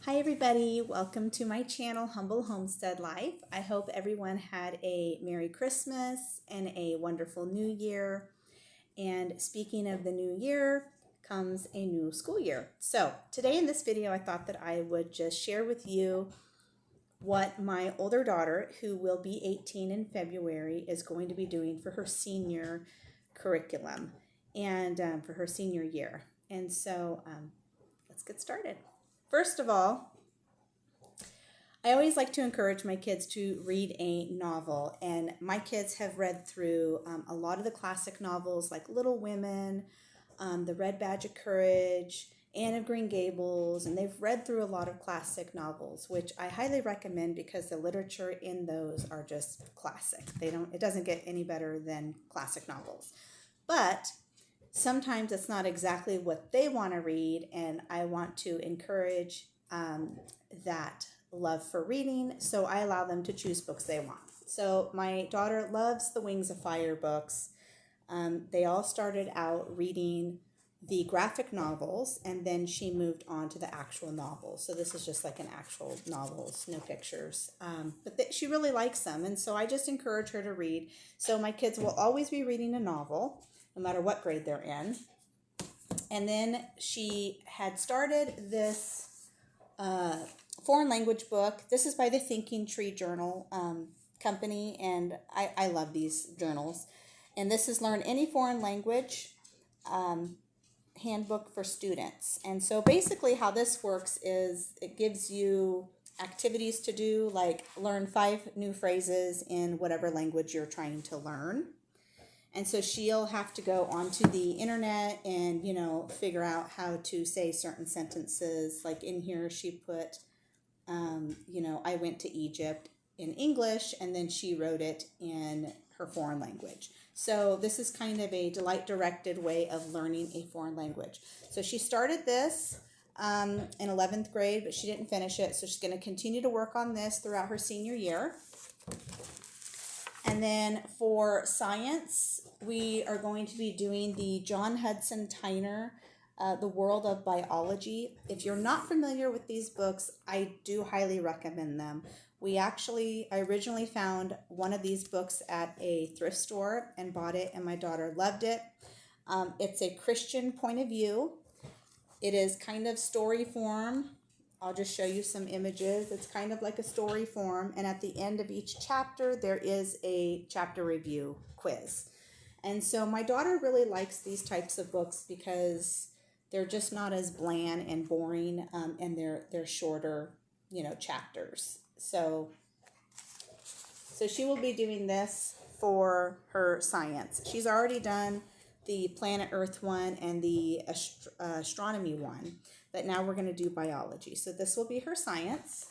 Hi everybody, welcome to my channel, Humble Homestead Life. I hope everyone had a Merry Christmas and a wonderful New Year. And speaking of the new year, comes a new school year. So today in this video, I thought that I would just share with you what my older daughter, who will be 18 in February, is going to be doing for her senior curriculum and for her senior year. And so let's get started. First of all, I always like to encourage my kids to read a novel, and my kids have read through a lot of the classic novels like Little Women, The Red Badge of Courage, Anne of Green Gables, and they've read through a lot of classic novels, which I highly recommend because the literature in those are just classic. It doesn't get any better than classic novels. But sometimes it's not exactly what they want to read, and I want to encourage that love for reading, so I allow them to choose books they want. So my daughter loves the Wings of Fire books. They all started out reading the graphic novels, and then she moved on to the actual novels. So this is just like an actual novels, no pictures. But she really likes them, and so I just encourage her to read. So my kids will always be reading a novel, no matter what grade they're in. And then she had started this foreign language book. This is by the Thinking Tree Journal company, and I love these journals. And this is Learn Any Foreign Language Handbook for Students. And so basically how this works is it gives you activities to do, like learn 5 new phrases in whatever language you're trying to learn. And so she'll have to go onto the internet and, figure out how to say certain sentences. Like in here, she put, I went to Egypt in English, and then she wrote it in her foreign language. So this is kind of a directed way of learning a foreign language. So she started this in 11th grade, but she didn't finish it. So she's going to continue to work on this throughout her senior year. And then for science, we are going to be doing the John Hudson Tyner, The World of Biology. If you're not familiar with these books, I do highly recommend them. I originally found one of these books at a thrift store and bought it, and my daughter loved it. It's a Christian point of view. It is kind of story form. I'll just show you some images. It's kind of like a story form, and at the end of each chapter, there is a chapter review quiz. And so my daughter really likes these types of books because they're just not as bland and boring, and they're shorter, chapters. So she will be doing this for her science. She's already done the Planet Earth one and the astronomy one, but now we're going to do biology. So this will be her science.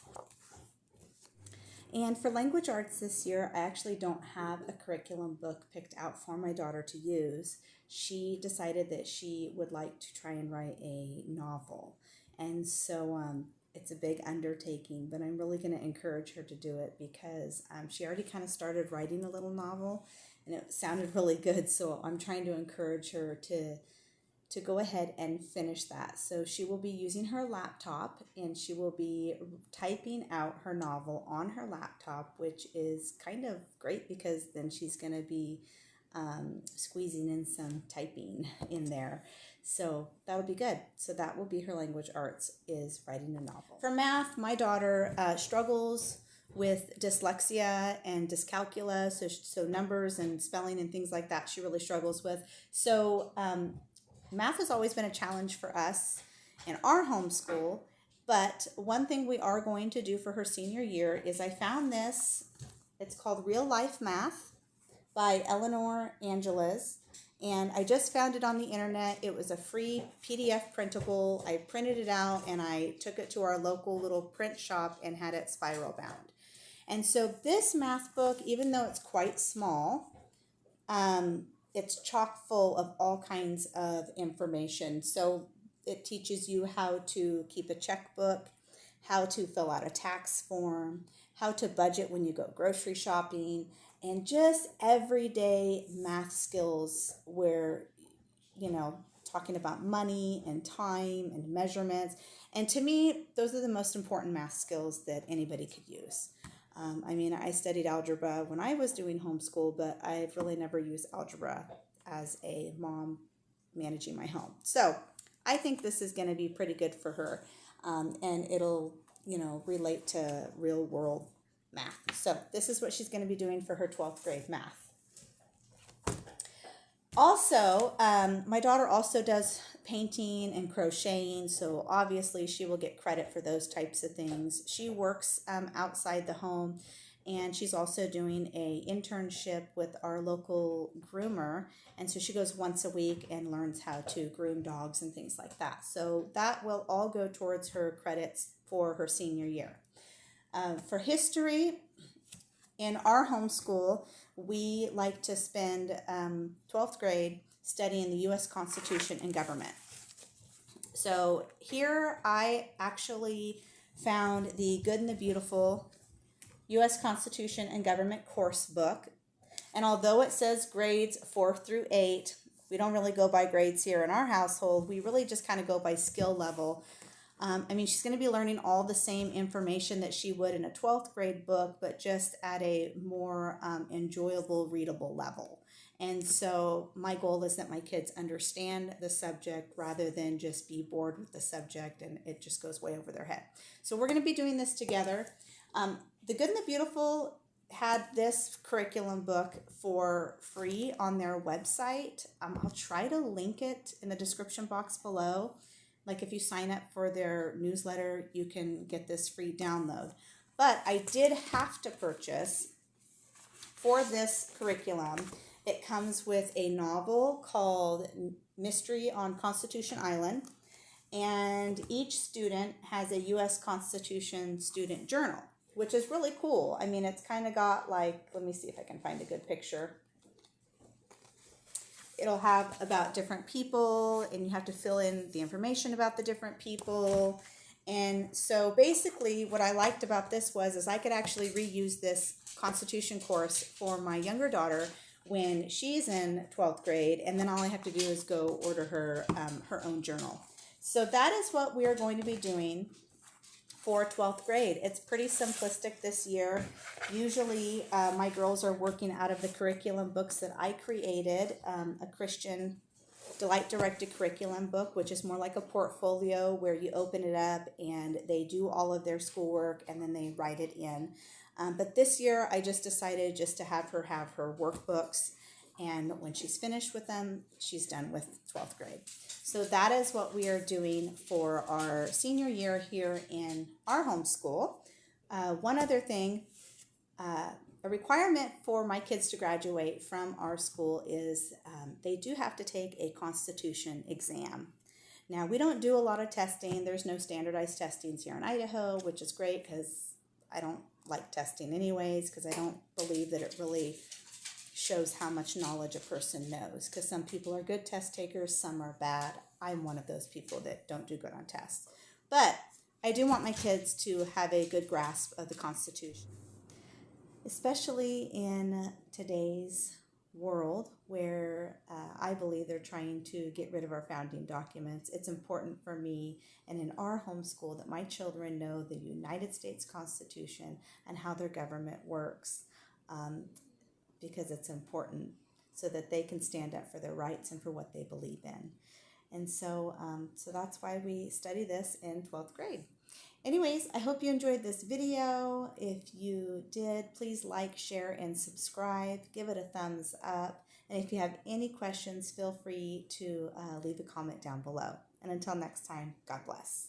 And for language arts this year, I actually don't have a curriculum book picked out for my daughter to use. She decided that she would like to try and write a novel. And so it's a big undertaking, but I'm really going to encourage her to do it because she already kind of started writing a little novel, and it sounded really good. So I'm trying to encourage her to go ahead and finish that. So she will be using her laptop, and she will be typing out her novel on her laptop, which is kind of great because then she's going to be squeezing in some typing in there. So that'll be good. So that will be her language arts, is writing a novel. For math, my daughter struggles with dyslexia and dyscalculia, so numbers and spelling and things like that she really struggles with. So math has always been a challenge for us in our homeschool, but one thing we are going to do for her senior year is I found this. It's called Real Life Math by Eleanor Angeles, and I just found it on the internet. It was a free PDF printable. I printed it out, and I took it to our local little print shop and had it spiral bound. And so this math book, even though it's quite small, it's chock full of all kinds of information. So it teaches you how to keep a checkbook, how to fill out a tax form, how to budget when you go grocery shopping, and just everyday math skills where, talking about money and time and measurements. And to me, those are the most important math skills that anybody could use. I mean, I studied algebra when I was doing homeschool, but I've really never used algebra as a mom managing my home. So I think this is going to be pretty good for her, and it'll, relate to real world math. So this is what she's going to be doing for her 12th grade math. Also, my daughter also does painting and crocheting, so obviously she will get credit for those types of things. She works outside the home, and she's also doing a internship with our local groomer, and so she goes once a week and learns how to groom dogs and things like that. So that will all go towards her credits for her senior year. For history, in our homeschool, we like to spend 12th grade studying the U.S. Constitution and government. So here I actually found the Good and the Beautiful U.S. Constitution and Government course book. And although it says grades 4 through 8, we don't really go by grades here in our household. We really just kind of go by skill level. She's going to be learning all the same information that she would in a 12th grade book, but just at a more enjoyable, readable level. And so my goal is that my kids understand the subject rather than just be bored with the subject and it just goes way over their head. So we're going to be doing this together. The Good and the Beautiful had this curriculum book for free on their website. I'll try to link it in the description box below. Like if you sign up for their newsletter, you can get this free download. But I did have to purchase for this curriculum. It comes with a novel called Mystery on Constitution Island. And each student has a U.S. Constitution student journal, which is really cool. I mean, it's kind of got like, let me see if I can find a good picture. It'll have about different people, and you have to fill in the information about the different people. And so basically what I liked about this is I could actually reuse this Constitution course for my younger daughter when she's in 12th grade, and then all I have to do is go order her her own journal. So that is what we are going to be doing for 12th grade. It's pretty simplistic this year. Usually my girls are working out of the curriculum books that I created, a Christian Delight-directed curriculum book, which is more like a portfolio where you open it up and they do all of their schoolwork and then they write it in. But this year I just decided just to have her workbooks, and when she's finished with them, she's done with 12th grade. So that is what we are doing for our senior year here in our homeschool. One other thing, a requirement for my kids to graduate from our school is they do have to take a Constitution exam. Now, we don't do a lot of testing. There's no standardized testings here in Idaho, which is great because I don't like testing anyways, because I don't believe that it really shows how much knowledge a person knows, because some people are good test takers, some are bad. I'm one of those people that don't do good on tests. But I do want my kids to have a good grasp of the Constitution, especially in today's world where I believe they're trying to get rid of our founding documents. It's important for me and in our homeschool that my children know the United States Constitution and how their government works, because it's important so that they can stand up for their rights and for what they believe in. And so that's why we study this in 12th grade. Anyways, I hope you enjoyed this video. If you did, please like, share, and subscribe. Give it a thumbs up. And if you have any questions, feel free to leave a comment down below. And until next time, God bless.